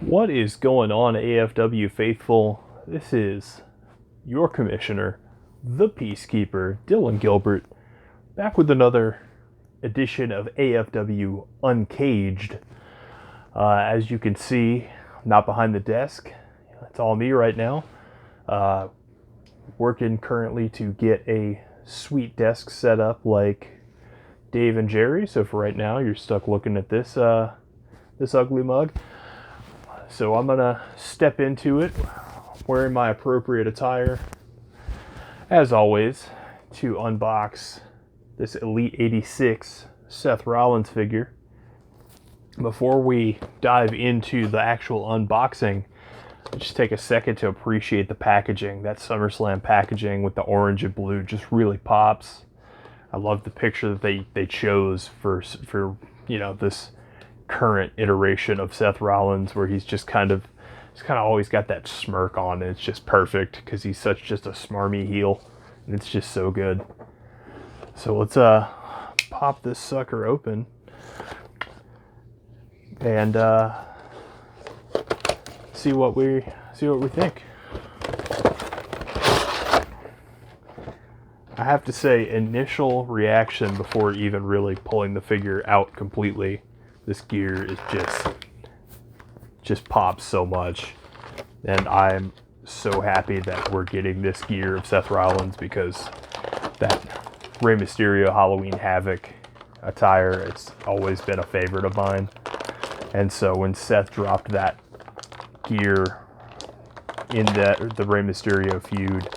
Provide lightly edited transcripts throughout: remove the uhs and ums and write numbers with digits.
What is going on, AFW faithful? This is your commissioner, the Peacekeeper, Dylan Gilbert, back with another edition of AFW Uncaged. As you can see, I'm not behind the desk. It's all me right now. Working currently to get a sweet desk set up like Dave and Jerry. So for right now, you're stuck looking at this ugly mug. So I'm gonna step into it wearing my appropriate attire, as always, to unbox this Elite 86 Seth Rollins figure. Before we dive into the actual unboxing, just take a second to appreciate the packaging. That SummerSlam packaging with the orange and blue just really pops. I love the picture that they chose for this current iteration of Seth Rollins, where he's kind of always got that smirk on, and it's just perfect because he's such just a smarmy heel, and it's just so good. So let's pop this sucker open and see what we think. I have to say, initial reaction before even really pulling the figure out completely, this gear is just pops so much, and I'm so happy that we're getting this gear of Seth Rollins, because that Rey Mysterio Halloween Havoc attire, it's always been a favorite of mine. And so when Seth dropped that gear in the Rey Mysterio feud,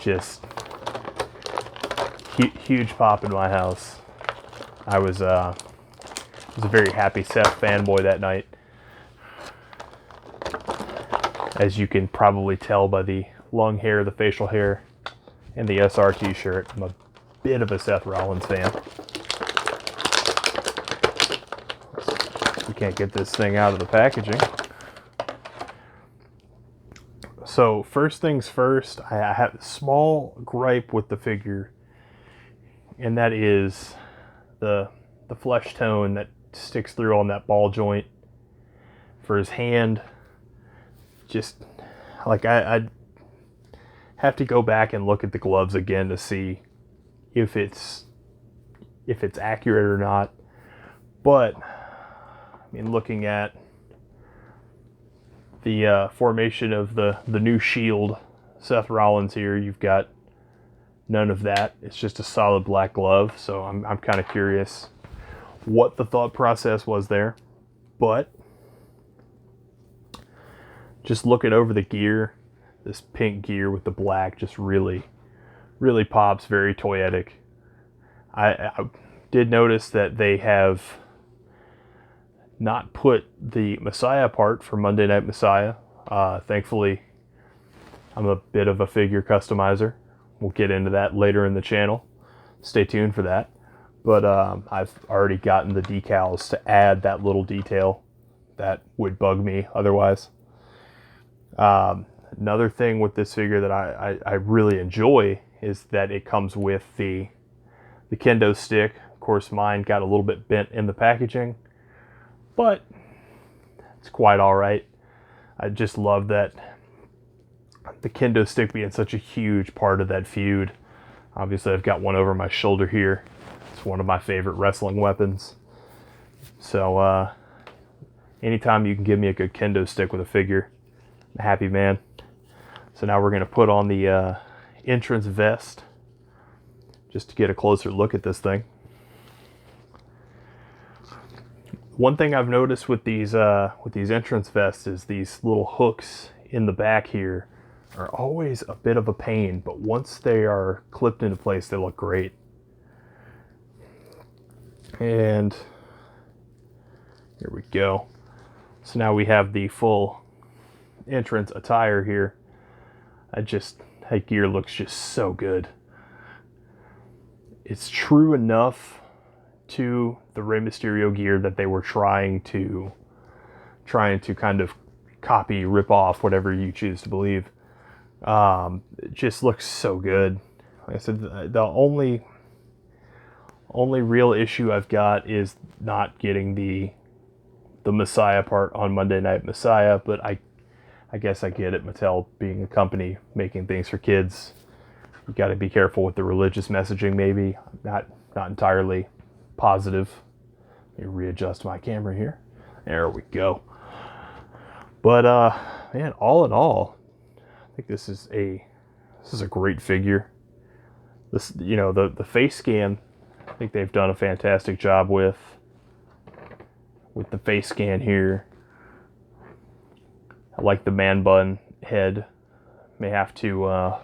just huge pop in my house. I was a very happy Seth fanboy that night, as you can probably tell by the long hair, the facial hair, and the SR t-shirt. I'm a bit of a Seth Rollins fan. We can't get this thing out of the packaging. So first things first, I have a small gripe with the figure, and that is the flesh tone that sticks through on that ball joint for his hand. Just like I'd have to go back and look at the gloves again to see if it's accurate or not. But I mean, looking at the formation of the new Shield Seth Rollins here, you've got none of that. It's just a solid black glove. So I'm kind of curious what the thought process was there. But just looking over the gear, this pink gear with the black just really pops, very toyetic. I did notice that they have not put the Messiah part for Monday Night Messiah. Thankfully, I'm a bit of a figure customizer. We'll get into that later in the channel. Stay tuned for that. But I've already gotten the decals to add that little detail that would bug me otherwise. Another thing with this figure that I really enjoy is that it comes with the kendo stick. Of course, mine got a little bit bent in the packaging, but it's quite all right. I just love that the kendo stick being such a huge part of that feud. Obviously, I've got one over my shoulder here. It's one of my favorite wrestling weapons. So anytime you can give me a good kendo stick with a figure, I'm a happy man. So now we're going to put on the entrance vest just to get a closer look at this thing. One thing I've noticed with these entrance vests is these little hooks in the back here are always a bit of a pain, but once they are clipped into place, they look great. And here we go. So now we have the full entrance attire here. That gear looks just so good. It's true enough to the Rey Mysterio gear that they were trying to kind of copy, rip off, whatever you choose to believe. It just looks so good. Like I said, the only real issue I've got is not getting the the Messiah part on Monday Night Messiah, but I guess I get it. Mattel being a company making things for kids, you got to be careful with the religious messaging. Maybe not entirely positive. Let me readjust my camera here. There we go. But man, all in all, I think this is a great figure. This, you know, the face scan, I think they've done a fantastic job with the face scan here. I like the man bun head. May have to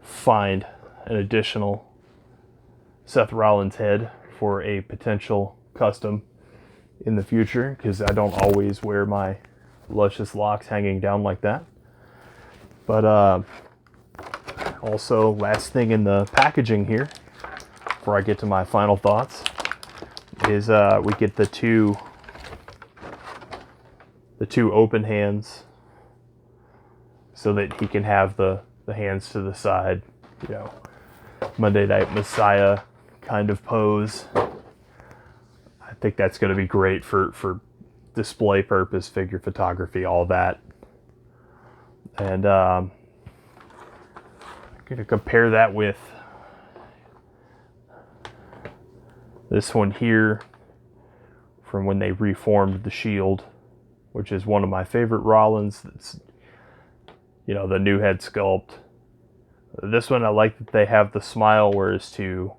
find an additional Seth Rollins head for a potential custom in the future, because I don't always wear my luscious locks hanging down like that. But also, last thing in the packaging here, before I get to my final thoughts, is we get the two open hands, so that he can have the hands to the side, you know, Monday Night Messiah kind of pose. I think that's going to be great for display purpose, figure photography, all that. And I'm going to compare that with this one here from when they reformed the Shield, which is one of my favorite Rollins. That's, you know, the new head sculpt. This one, I like that they have the smile, whereas to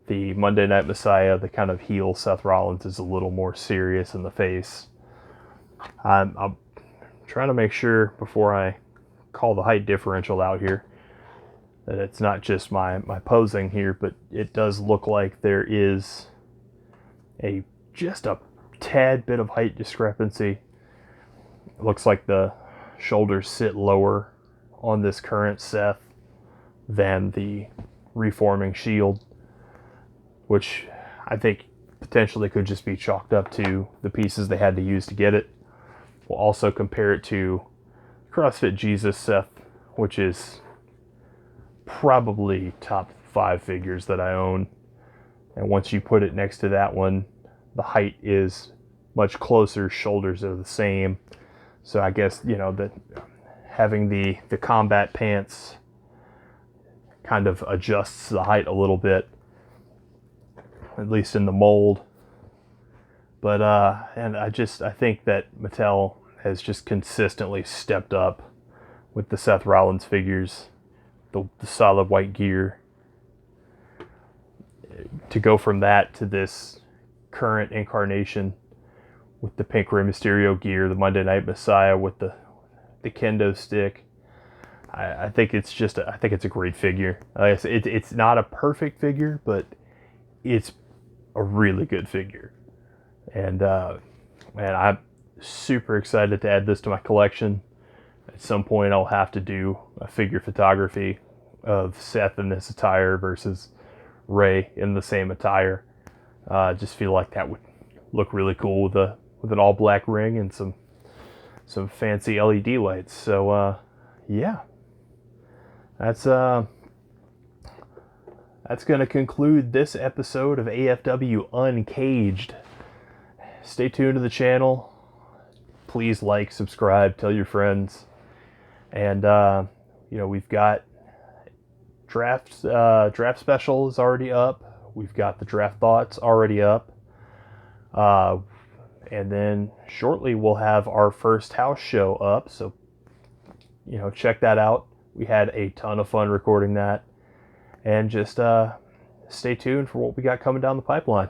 the Monday Night Messiah, the kind of heel Seth Rollins is a little more serious in the face. I'm trying to make sure before I call the height differential out here that it's not just my posing here, but it does look like there is just a tad bit of height discrepancy. It looks like the shoulders sit lower on this current Seth than the reforming Shield, which I think potentially could just be chalked up to the pieces they had to use to get it. We'll also compare it to CrossFit Jesus Seth, which is probably top 5 figures that I own. And once you put it next to that one, the height is much closer, shoulders are the same. So I guess, you know, that having the combat pants kind of adjusts the height a little bit, at least in the mold. But and I think that Mattel has just consistently stepped up with the Seth Rollins figures, the solid white gear, to go from that to this current incarnation with the pink Rey Mysterio gear, the Monday Night Messiah with the kendo stick. I think it's a great figure. It's not a perfect figure, but it's a really good figure. And man, I'm super excited to add this to my collection. At some point, I'll have to do a figure photography of Seth in this attire versus Rey in the same attire. Just feel like that would look really cool with an all black ring and some fancy LED lights. So yeah, that's going to conclude this episode of AFW Uncaged. Stay tuned to the channel. Please like, subscribe, tell your friends. And you know, we've got draft special is already up. We've got the draft thoughts already up. And then shortly we'll have our first house show up. So, you know, check that out. We had a ton of fun recording that. And just stay tuned for what we got coming down the pipeline.